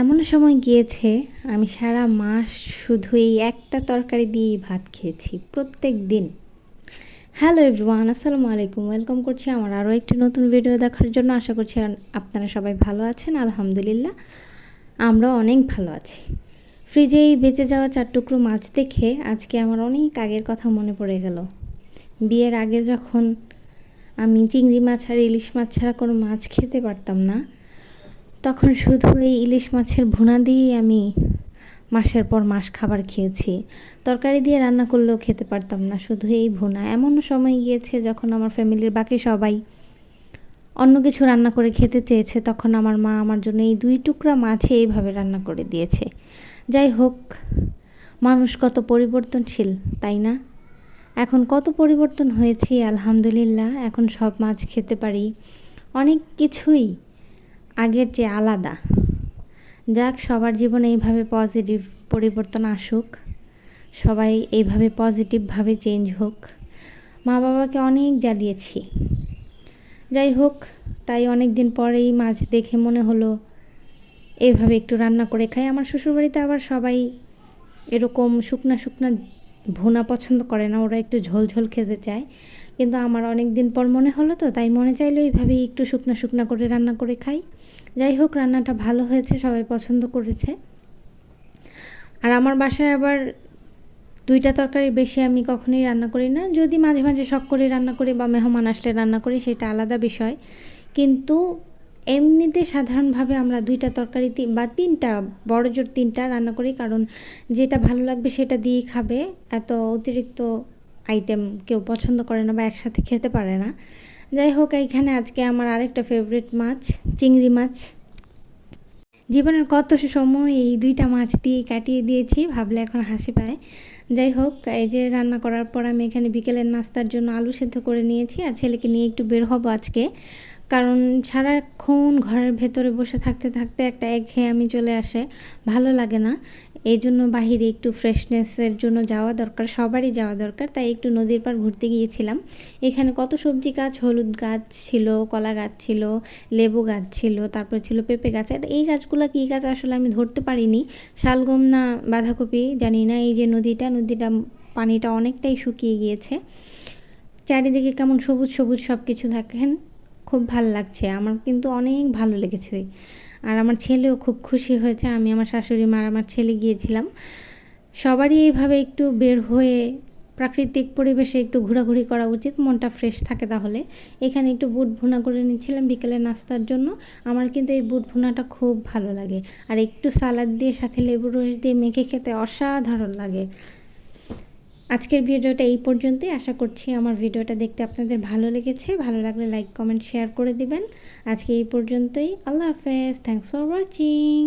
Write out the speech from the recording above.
এমন সময় গিয়েছে আমি সারা মাস শুধু এই একটা তরকারি দিয়েই ভাত খেয়েছি প্রত্যেক দিন। হ্যালো এভরিওয়ান, আসসালামু আলাইকুম। ওয়েলকাম করছি আমার আরও একটি নতুন ভিডিও দেখার জন্য। আশা করছি আপনারা সবাই ভালো আছেন। আলহামদুলিল্লাহ আমরাও অনেক ভালো আছি। ফ্রিজে এই বেঁচে যাওয়া 4 টুকরো মাছ দেখে আজকে আমার অনেক আগের কথা মনে পড়ে গেল। বিয়ের আগে যখন আমি চিংড়ি মাছ আর ইলিশ মাছ ছাড়া কোনো মাছ খেতে পারতাম না, তখন শুধু এই ইলিশ মাছের ভুনা দিয়েই আমি মাসের পর মাস খাবার খেয়েছি। তরকারি দিয়ে রান্না করলেও খেতে পারতাম না, শুধু এই ভুনা। এমনও সময় গিয়েছে যখন আমার ফ্যামিলির বাকি সবাই অন্য কিছু রান্না করে খেতে চেয়েছে, তখন আমার মা আমার জন্য এই 2 টুকরা মাছে এইভাবে রান্না করে দিয়েছে। যাই হোক, মানুষ কত পরিবর্তনশীল, তাই না? এখন কত পরিবর্তন হয়েছি আলহামদুলিল্লাহ। এখন সব মাছ খেতে পারি, অনেক কিছুই আগের চেয়ে আলাদা। যাক, সবার জীবনে এইভাবে পজিটিভ পরিবর্তন আসুক, সবাই এইভাবে পজিটিভভাবে চেঞ্জ হোক। মা বাবাকে অনেক জ্বালিয়েছি, যাই হোক, তাই অনেক দিন পরেই মাছ দেখে মনে হলো এইভাবে একটু রান্না করে খাই। আমার শ্বশুরবাড়িতে আবার সবাই এরকম শুকনা শুকনা ভুনা পছন্দ করে না, ওরা একটু ঝোল ঝোল খেতে চায়। কিন্তু আমার অনেক দিন পর মনে হলো, তো তাই মনে চাইলো এইভাবেই একটু শুকনা শুকনা করে রান্না করে খাই। যাই হোক, রান্নাটা ভালো হয়েছে, সবাই পছন্দ করেছে। আর আমার বাসায় আবার 2টা তরকারির বেশি আমি কখনোই রান্না করি না। যদি মাঝে মাঝে শখ করে রান্না করি বা মেহমান আসলে রান্না করি, সেটা আলাদা বিষয়। কিন্তু এমনিতে সাধারণভাবে আমরা 2টা তরকারি বা 3টা, বড়জোর 3টা রান্না করি, কারণ যেটা ভালো লাগবে সেটা দিয়েই খাবে। এত অতিরিক্ত আইটেম কেউ পছন্দ করে না বা একসাথে খেতে পারে না। যাই হোক, এইখানে আজকে আমার আরেকটা ফেভারিট মাছ, চিংড়ি মাছ। জীবনের কত সময় এই 2টা মাছ দিয়েই কাটিয়ে দিয়েছি, ভাবলে এখন হাসি পায়। যাই হোক, এই যে রান্না করার পর আমি এখানে বিকেলের নাস্তার জন্য আলু সেদ্ধ করে নিয়েছি, আর ছেলেকে নিয়ে একটু বের হব আজকে। কারণ সারাক্ষণ ঘরের ভেতরে বসে থাকতে থাকতে একটা একঘেয়েমি চলে আসে, ভালো লাগে না। এই জন্য বাহিরে একটু ফ্রেশনেসের জন্য যাওয়া দরকার, সবারই যাওয়া দরকার। তাই একটু নদীর পাড় ঘুরতে গিয়েছিলাম। এখানে কত সবজি গাছ, হলুদ গাছ ছিল, কলা গাছ ছিল, লেবু গাছ ছিল, তারপর ছিল পেঁপে গাছ। আর এই গাছগুলো কী গাছ আসলে আমি ধরতে পারিনি, শালগম না বাঁধাকপি জানি না। এই যে নদীটা পানিটা অনেকটাই শুকিয়ে গিয়েছে, চারিদিকে কেমন সবুজ সবুজ সব কিছু দেখেন, খুব ভাল লাগছে। আমার কিন্তু অনেক ভালো লেগেছে, আর আমার ছেলেও খুব খুশি হয়েছে। আমি, আমার শাশুড়ি মা আর আমার ছেলে গিয়েছিলাম। সবারই এইভাবে একটু বের হয়ে প্রাকৃতিক পরিবেশে একটু ঘোরাঘুরি করা উচিত, মনটা ফ্রেশ থাকে তাহলে। এখানে একটু বুট ভুনা করে নিচ্ছিলাম বিকেলে নাস্তার জন্য। আমার কিন্তু এই বুট ভুনাটা খুব ভালো লাগে, আর একটু সালাদ দিয়ে সাথে লেবুর রস দিয়ে মেখে খেতে অসাধারণ লাগে। আজকের ভিডিওটা এই পর্যন্তই। আশা করছি আমার ভিডিওটা দেখতে আপনাদের ভালো লেগেছে। ভালো লাগলে লাইক, কমেন্ট, শেয়ার করে দিবেন। আজকে এই পর্যন্তই। আল্লাহ হাফেজ। Thanks for watching.